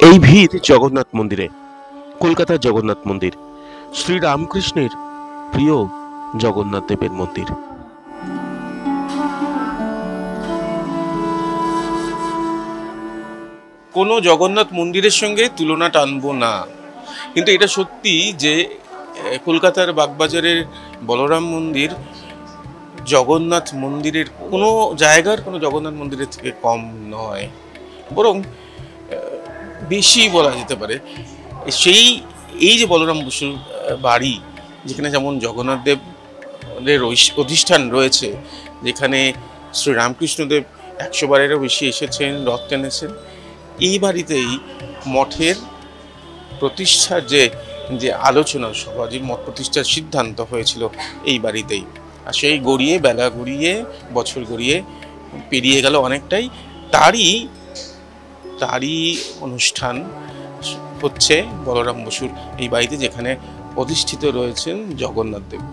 এই ভিড় জগন্নাথ মন্দিরে, কলকাতার জগন্নাথ মন্দির, শ্রীরামকৃষ্ণের প্রিয় জগন্নাথ দেবের মন্দির। কোনো জগন্নাথ মন্দিরের সঙ্গে তুলনা টানবো না, কিন্তু এটা সত্যি যে কলকাতার বাগবাজারের বলরাম মন্দির জগন্নাথ মন্দিরের কোনো জায়গার কোনো জগন্নাথ মন্দিরের থেকে কম নয়, বরং বেশি বলা যেতে পারে। এই যে বলরাম বসুর বাড়ি, যেখানে যেমন জগন্নাথ দেবের অধিষ্ঠান রয়েছে, যেখানে শ্রীরামকৃষ্ণদেব 100 বারেরও বেশি এসেছেন, রথ টেনেছেন, এই বাড়িতেই মঠের প্রতিষ্ঠার যে আলোচনা সভা, যে মঠ প্রতিষ্ঠার সিদ্ধান্ত হয়েছিল এই বাড়িতেই। আর সেই বেলা গড়িয়ে বছর গড়িয়ে পেরিয়ে গেল অনেকটাই, তারই অনুষ্ঠান হচ্ছে বলরাম বসুর এই বাড়িতে, যেখানে অধিষ্ঠিত রয়েছেন জগন্নাথ দেব।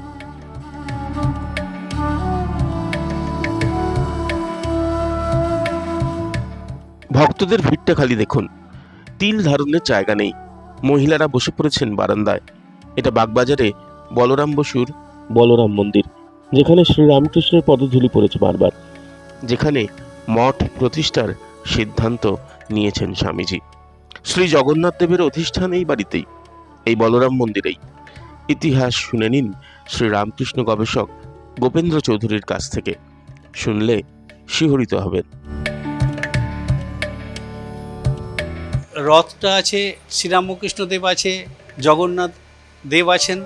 ভক্তদের ভিড়টা খালি দেখুন, তিল ধারণের জায়গা নেই, মহিলারা বসে পড়েছেন বারান্দায়। এটা বাগবাজারে বলরাম বসুর বলরাম মন্দির, যেখানে শ্রীরামকৃষ্ণের পদধূলি পড়েছে বারবার, যেখানে মঠ প্রতিষ্ঠার সিদ্ধান্ত নিয়েছেন স্বামীজি। শ্রী জগন্নাথ দেবের অধিষ্ঠান এই বাড়িতেই, এই বলরাম মন্দিরেই। ইতিহাস শুনে নিন শ্রীরামকৃষ্ণ গবেষক গোপেন্দ্র চৌধুরীর কাছ থেকে, শুনলে শিহরিত হবেন। রথটা আছে, শ্রীরামকৃষ্ণ দেব আছে, জগন্নাথ দেব আছেন,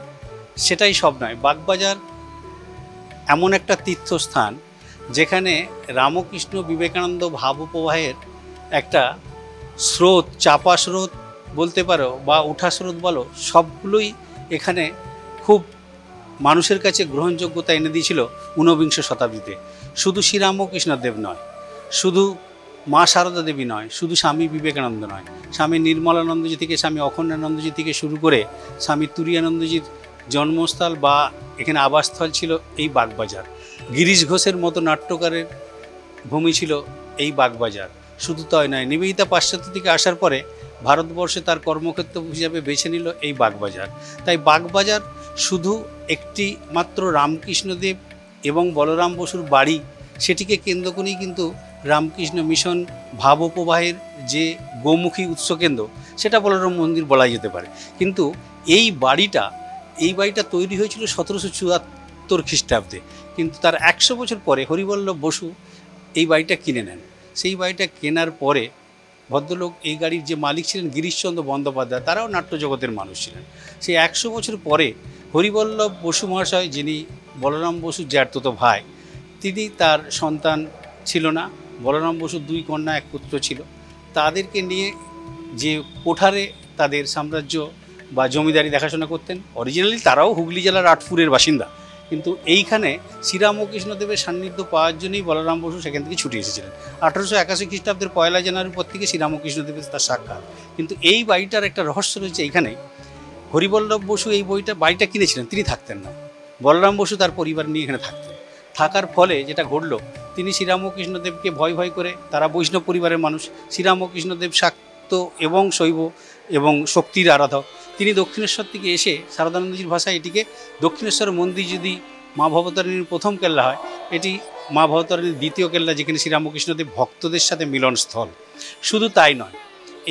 সেটাই সব নয়। বাগবাজার এমন একটা তীর্থস্থান যেখানে রামকৃষ্ণ বিবেকানন্দ ভাবপ্রবাহের একটা স্রোত, চাপা স্রোত বলতে পারো বা উঠা স্রোত বলো, সবগুলোই এখানে খুব মানুষের কাছে গ্রহণযোগ্যতা এনে দিয়েছিল 19বিংশ শতাব্দীতে। শুধু শ্রীরামকৃষ্ণ দেব নয়, শুধু মা সারদা দেবী নয়, শুধু স্বামী বিবেকানন্দ নয়, স্বামী নির্মলানন্দজি থেকে স্বামী অখণ্ডানন্দজি থেকে শুরু করে স্বামী তুরীয়ানন্দজির জন্মস্থল বা এখানে আবাসস্থল ছিল এই বাগবাজার। গিরিশ ঘোষের মতো নাট্যকারের ভূমি ছিল এই বাগবাজার। শুধু তাই নয়, নিবেদিতা পাশ্চাত্য থেকে আসার পরে ভারতবর্ষে তার কর্মক্ষেত্র হিসাবে বেছে নিল এই বাগবাজার। তাই বাগবাজার শুধু একটি মাত্র রামকৃষ্ণদেব এবং বলরাম বসুর বাড়ি, সেটিকে কেন্দ্র করেই কিন্তু রামকৃষ্ণ মিশন ভাবপ্রবাহের যে গোমুখী উৎসকেন্দ্র, সেটা বলরাম মন্দির বলা যেতে পারে। কিন্তু এই বাড়িটা তৈরি হয়েছিল 1774 খ্রিস্টাব্দে, কিন্তু তার 100 বছর পরে হরিবল্লভ বসু এই বাড়িটা কিনে নেন। সেই বাড়িটা কেনার পরে ভদ্রলোক, এই গাড়ির যে মালিক ছিলেন গিরিশচন্দ্র বন্দ্যোপাধ্যায়, তারাও নাট্যজগতের মানুষ ছিলেন। সেই 100 বছর পরে হরিবল্লভ বসু মহাশয়, যিনি বলরাম বসুর জ্যাঠতো ভাই, তিনি, তার সন্তান ছিল না। বলরাম বসুর 2 কন্যা 1 পুত্র ছিল। তাদেরকে নিয়ে যে কোঠারে তাদের সাম্রাজ্য বা জমিদারি দেখাশোনা করতেন, অরিজিনালি তারাও হুগলি জেলার আটপুরের বাসিন্দা, কিন্তু এইখানে শ্রীরামকৃষ্ণদেবের সান্নিধ্য পাওয়ার জন্যই বলরাম বসু সেখান থেকে ছুটে এসেছিলেন। 1881 খ্রিস্টাব্দের 1 জানুয়ারির পর থেকে শ্রীরামকৃষ্ণদেবের তার সাক্ষাৎ। কিন্তু এই বাড়িটার একটা রহস্য রয়েছে এইখানে। হরিবল্লভ বসু এই বাড়িটা কিনেছিলেন, তিনি থাকতেন না। বলরাম বসু তার পরিবার নিয়ে এখানে থাকতেন। থাকার ফলে যেটা ঘটলো, তিনি শ্রীরামকৃষ্ণদেবকে ভয় করে, তারা বৈষ্ণব পরিবারের মানুষ, শ্রীরামকৃষ্ণদেব শাক্ত এবং শৈব এবং শক্তির আরাধক। তিনি দক্ষিণেশ্বর থেকে এসে, শারদানন্দজির ভাষায় এটিকে দক্ষিণেশ্বর মন্দির যদি মা ভবতারিণীর প্রথম কেল্লা হয়, এটি মা ভবতারিণীর দ্বিতীয় কেল্লা, যেখানে শ্রীরামকৃষ্ণদেব ভক্তদের সাথে মিলনস্থল। শুধু তাই নয়,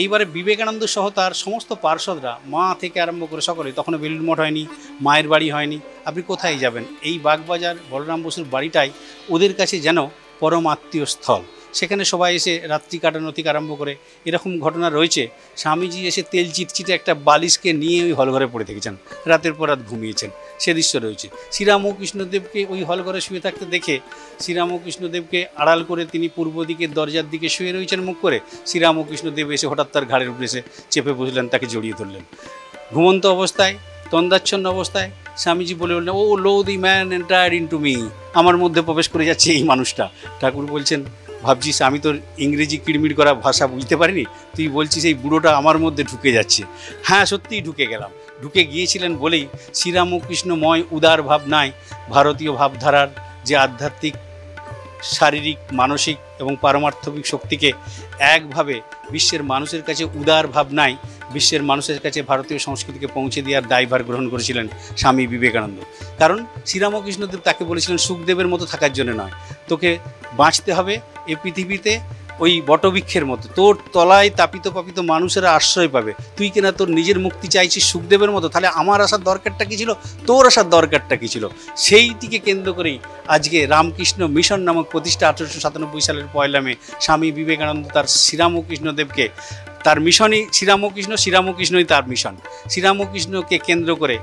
এইবারে বিবেকানন্দ সহ তার সমস্ত পার্ষদরা, মা থেকে আরম্ভ করে সকলে, তখনও বেলুড় মঠ হয়নি, মায়ের বাড়ি হয়নি, আপনি কোথায় যাবেন? এই বাগবাজার বলরাম বসুর বাড়িটাই ওদের কাছে যেন পরম আত্মীয় স্থল। সেখানে সবাই এসে রাত্রি কাটানো থেকে আরম্ভ করে, এরকম ঘটনা রয়েছে। স্বামীজি এসে তেল চিটচিটে একটা বালিশকে নিয়ে ওই হলঘরে পড়ে থেকেছেন, রাতের পর রাত ঘুমিয়েছেন, সে দৃশ্য রয়েছে। শ্রীরামকৃষ্ণদেবকে ওই হলঘরে শুয়ে থাকতে দেখে শ্রীরামকৃষ্ণদেবকে আড়াল করে তিনি পূর্ব দিকের দরজার দিকে শুয়ে রয়েছেন মুখ করে। শ্রীরামকৃষ্ণদেব এসে হঠাৎ তার ঘাড়ের উপরে এসে চেপে বসলেন, তাকে জড়িয়ে ধরলেন। ঘুমন্ত অবস্থায়, তন্দাচ্ছন্ন অবস্থায় স্বামীজি বলে বললেন, ও লো দি ম্যান এন্টায়ার্ড ইনটু মি, আমার মধ্যে প্রবেশ করে যাচ্ছে এই মানুষটা। ঠাকুর বলছেন, ভাবছিস আমি তোর ইংরেজি কিড়মিড় করা ভাষা বুঝতে পারিনি, তুই বলছিস এই বুড়োটা আমার মধ্যে ঢুকে যাচ্ছে। হ্যাঁ, সত্যিই ঢুকে গেলাম। ঢুকে গিয়েছিলেন বলেই শ্রীরামকৃষ্ণময় উদার ভাবনায় ভারতীয় ভাবধারার যে আধ্যাত্মিক, শারীরিক, মানসিক এবং পারমার্থিক শক্তিকে একভাবে বিশ্বের মানুষের কাছে উদার ভাবনায় বিশ্বের মানুষের কাছে ভারতীয় সংস্কৃতিকে পৌঁছে দেওয়ার দায়ভার গ্রহণ করেছিলেন স্বামী বিবেকানন্দ। কারণ শ্রীরামকৃষ্ণদেব তাকে বলেছিলেন সুখদেবের মতো থাকার জন্য নয়, তোকে বাঁচতে হবে এই পৃথিবীতে ওই বটবৃক্ষের মতো, তোর তলায় তাপিত পাপিত মানুষেরা আশ্রয় পাবে, তুই কিনা তোর নিজের মুক্তি চাইছিস সুখদেবের মতো, তাহলে আমার আসার দরকারটা কী ছিল, তোর আসার দরকারটা কী ছিল। সেইটিকে কেন্দ্র করেই আজকে রামকৃষ্ণ মিশন নামক প্রতিষ্ঠা 1897 সালের 1 মে স্বামী বিবেকানন্দ তার শ্রীরামকৃষ্ণদেবকে, তার মিশনই শ্রীরামকৃষ্ণই তার মিশন, শ্রীরামকৃষ্ণকে কেন্দ্র করে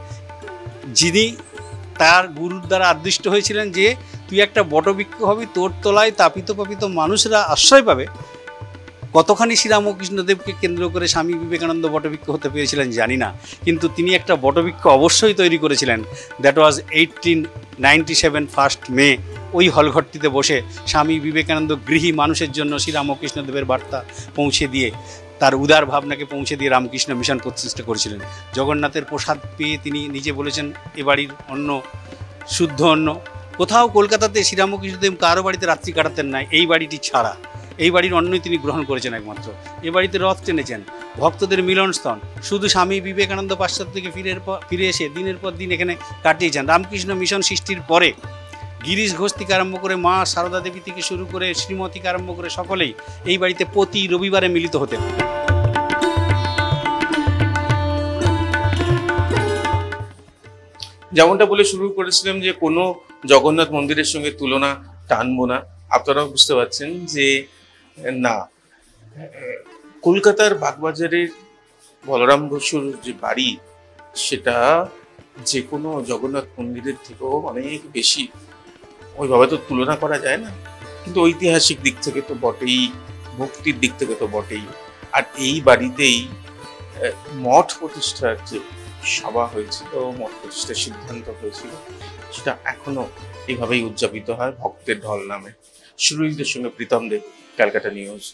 যিনি তার গুরুর দ্বারা আদিষ্ট হয়েছিলেন যে তুই একটা বটবৃক্ষ হবি, তোর তলায় তাপিত পাপিত মানুষরা আশ্রয় পাবে। কতখানি শ্রীরামকৃষ্ণদেবকে কেন্দ্র করে স্বামী বিবেকানন্দ বটবৃক্ষ হতে পেরেছিলেন জানি না, কিন্তু তিনি একটা বটবৃক্ষ অবশ্যই তৈরি করেছিলেন। দ্যাট ওয়াজ 1897 1 মে। ওই হলঘরটিতে বসে স্বামী বিবেকানন্দ গৃহী মানুষের জন্য শ্রীরামকৃষ্ণদেবের বার্তা পৌঁছে দিয়ে, তার উদার ভাবনাকে পৌঁছে দিয়ে রামকৃষ্ণ মিশন প্রতিষ্ঠা করেছিলেন। জগন্নাথের প্রসাদ পেয়ে তিনি নিজে বলেছেন এ বাড়ির অন্ন শুদ্ধ অন্ন। কোথাও কলকাতাতে শ্রীরামকৃষ্ণদেব কারো বাড়িতে রাত্রি কাটাতেন না, এই বাড়িটি ছাড়া। এই বাড়ির অন্নই তিনি গ্রহণ করেছেন একমাত্র। এ বাড়িতে রথ টেনেছেন, ভক্তদের মিলনস্থল। শুধু স্বামী বিবেকানন্দ পাশ্চাত্য থেকে ফিরে এসে দিনের পর দিন এখানে কাটিয়েছেন। রামকৃষ্ণ মিশন সৃষ্টির পরে গিরিশ ঘোষ থেকে আরম্ভ করে মা সারদা দেবী থেকে শুরু করে শ্রীমতীকে আরম্ভ করে সকলেই এই বাড়িতে প্রতি রবিবারে মিলিত হতেন। যেমনটা বলে শুরু করেছিলাম যে কোনো জগন্নাথ মন্দিরের সঙ্গে তুলনা টানবো না। আপনারাও বুঝতে পারছেন যে না, কলকাতার বাগবাজারের বলরাম বসুর যে বাড়ি সেটা যে কোনো জগন্নাথ মন্দিরের থেকেও অনেক বেশি। ওইভাবে তো তুলনা করা যায় না, কিন্তু ঐতিহাসিক দিক থেকে তো বটেই, ভক্তির দিক থেকে তো বটেই। আর এই বাড়িতেই মঠ প্রতিষ্ঠার যে সভা হয়েছিল, মঠ প্রতিষ্ঠার সিদ্ধান্ত হয়েছিল, সেটা এখনো এভাবেই উদযাপিত হয় ভক্তের ঢল নামে। সুরজিতের সঙ্গে প্রীতম দে, ক্যালকাটা নিউজ।